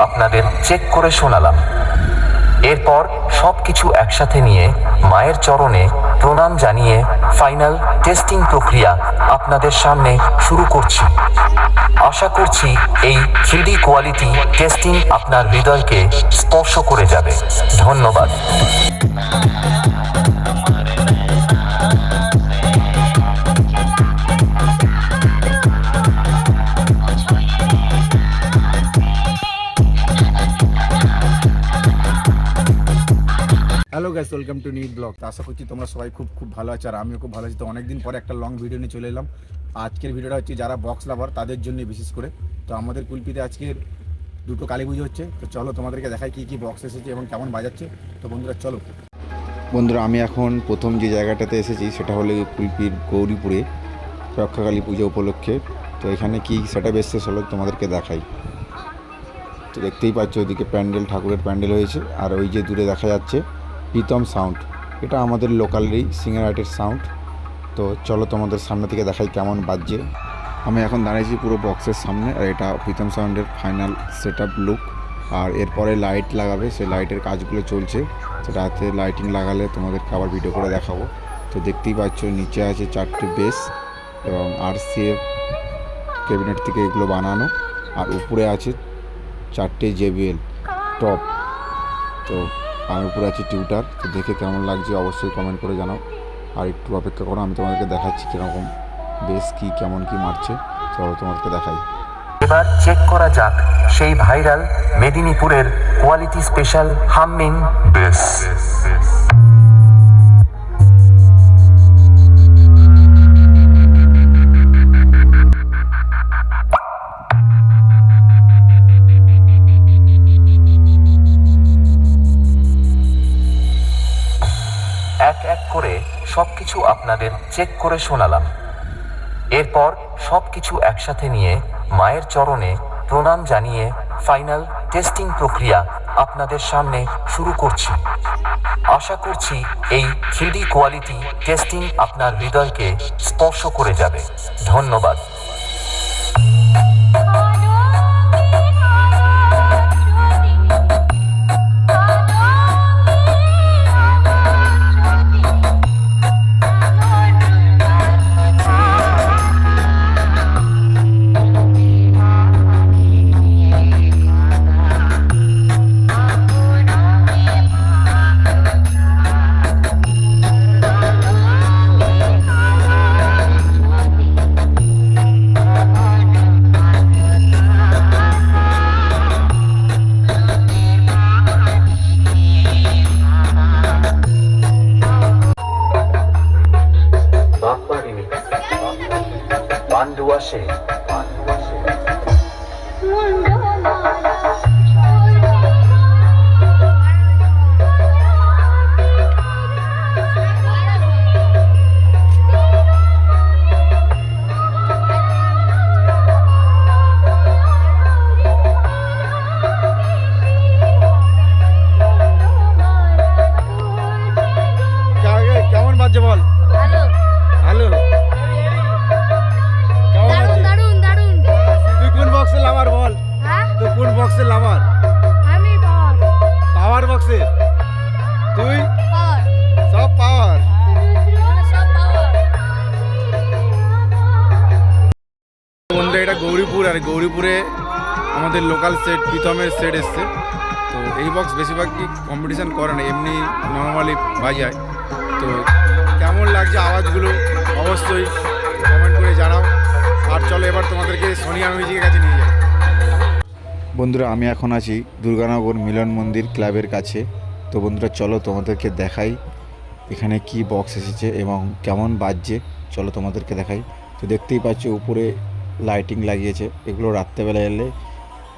আপনাদের চেক করে শোনালাম। এরপর সবকিছু একসাথে নিয়ে মায়ের চরণে প্রণাম জানিয়ে ফাইনাল টেস্টিং প্রক্রিয়া আপনাদের সামনে শুরু করছি। আশা করছি এই 3D কোয়ালিটি টেস্টিং আপনার হৃদয়কে স্পর্শ করে যাবে। ধন্যবাদ। Hello guys, welcome to new blog. তো আশা করছি তোমরা সবাই খুব ভালো আছো আর আমিও খুব ভালো আছি। তো অনেকদিন পরে একটা লং ভিডিও নিয়ে চলে এলাম। আজকের ভিডিওটা হচ্ছে যারা বক্স লাভার তাদের জন্য বিশেষ করে। তো আমাদের কুলপিতে আজকের দুটো কালী পুজো হচ্ছে। তো চলো তোমাদেরকে দেখাই কী বক্স এসেছে এবং কেমন বাজাচ্ছে। তো বন্ধুরা চলো। বন্ধুরা, আমি এখন প্রথম যে জায়গাটাতে এসেছি সেটা হলো কুলপির গৌরীপুরে রক্ষাকালী পুজো উপলক্ষে। তো এখানে কি সেটা এসছে চলো তোমাদেরকে দেখাই। তো দেখতেই পাচ্ছ ওইদিকে প্যান্ডেল, ঠাকুরের প্যান্ডেল হয়েছে। আর ওই যে দূরে দেখা যাচ্ছে প্রীতম সাউন্ড, এটা আমাদের লোকালেরই সিঙ্গার আর্টের সাউন্ড। তো চলো তোমাদের সামনে থেকে দেখাই কেমন বাজছে। আমি এখন দাঁড়িয়েছি পুরো বক্সের সামনে, আর এটা প্রীতম সাউন্ডের ফাইনাল সেট আপ লুক। আর এরপরে লাইট লাগাবে, সেই লাইটের কাজগুলো চলছে। সেটাতে লাইটিং লাগালে তোমাদেরকে আবার ভিডিও করে দেখাবো। তো দেখতেই পাচ্ছ নিচে আছে 4টে বেস এবং RCA ক্যাবিনেট থেকে এগুলো বানানো। আর উপরে আছে 4টে JBL টপ। তো আর উপরে আছে টিউটার। তো দেখে কেমন লাগছে অবশ্যই কমেন্ট করে জানাও। আর একটু অপেক্ষা করো, আমি তোমাদেরকে দেখাচ্ছি কীরকম বেস কি কেমন কি মারছে। চলো তোমাদেরকে দেখাই। এবার চেক করা যাক সেই ভাইরাল মেদিনীপুরের কোয়ালিটি স্পেশাল হামিং বেস। এক এক করে সবকিছু আপনাদের চেক করে শোনালাম। এরপর সবকিছু একসাথে নিয়ে মায়ের চরণে প্রণাম জানিয়ে ফাইনাল টেস্টিং প্রক্রিয়া আপনাদের সামনে শুরু করছি। আশা করছি এই 3D কোয়ালিটি টেস্টিং আপনার হৃদয়কে স্পর্শ করে যাবে। ধন্যবাদ। বান্ডুয়াশে কেমন বাজছে বল? ভালো ভালো। বক্সের লাভার বল। তো কোন বক্সের লাভার? আমি পাওয়ার বক্সের। তুই সব পাওয়ার। বন্ধু, এটা গৌরীপুর, আর গৌরীপুরে আমাদের লোকাল সেট প্রীতমের সেট এসছে। তো এই বক্স বেশিরভাগই কম্পিটিশান করে না, এমনি নর্মালি বাজায়। তো কেমন লাগছে আওয়াজগুলো অবশ্যই কমেন্ট করে জানাও। আর চলো এবার তোমাদেরকে সোনিয়া মিউজিকের কাছে নিয়ে যাই। বন্ধুরা, আমি এখন আছি দুর্গানগর মিলন মন্দির ক্লাবের কাছে। তো বন্ধুরা চলো তোমাদেরকে দেখাই এখানে কি বক্স এসেছে এবং কেমন বাজছে। চলো তোমাদেরকে দেখাই। তো দেখতেই পাচ্ছ উপরে লাইটিং লাগিয়েছে। এগুলো রাত্রেবেলা এলে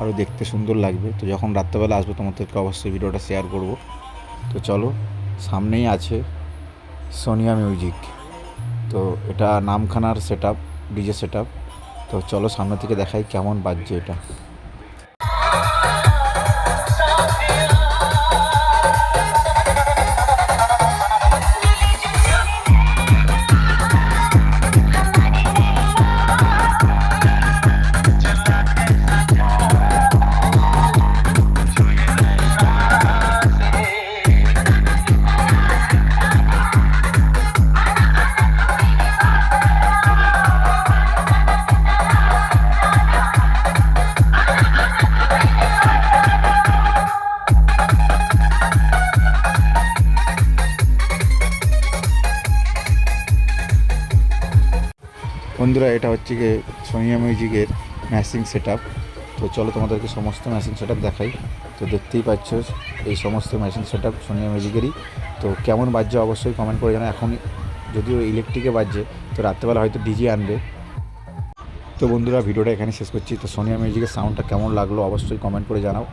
আরও দেখতে সুন্দর লাগবে। তো যখন রাত্রেবেলা আসবে তোমাদেরকে অবশ্যই ভিডিওটা শেয়ার করব। তো চলো, সামনেই আছে সোনিয়া মিউজিক। তো এটা নামখানার set up, DJ set up. তো চলো সামনে থেকে দেখাই কেমন বাজছে এটা। বন্ধুরা এটা হচ্ছে গিয়ে সোনিয়া মিউজিকের ম্যাচিং সেট আপ। তো চলো তোমাদেরকে সমস্ত ম্যাচিং সেট আপ দেখাই। তো দেখতেই পাচ্ছ এই সমস্ত ম্যাচিং সেট আপ সোনিয়া মিউজিকেরই। তো কেমন বাজছে অবশ্যই কমেন্ট করে জানাও। এখন যদিও ইলেকট্রিকে বাজছে, তো রাত্রেবেলা হয়তো ডিজে আনবে। তো বন্ধুরা ভিডিওটা এখানে শেষ করছি। তো সোনিয়া মিউজিকের সাউন্ডটা কেমন লাগলো অবশ্যই কমেন্ট করে জানাও।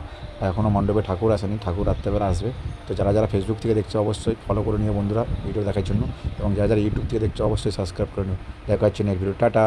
এখনও মণ্ডপে ঠাকুর আসেনি, ঠাকুর রাত্রেবেলা আসবে। তো যারা যারা ফেসবুক থেকে দেখছো অবশ্যই ফলো করে নিও বন্ধুরা ভিডিও দেখার জন্য, এবং যারা যারা ইউটিউব থেকে দেখছো অবশ্যই সাবস্ক্রাইব করে নিও। দেখা হচ্ছে নেক্সট ভিডিও, টাটা।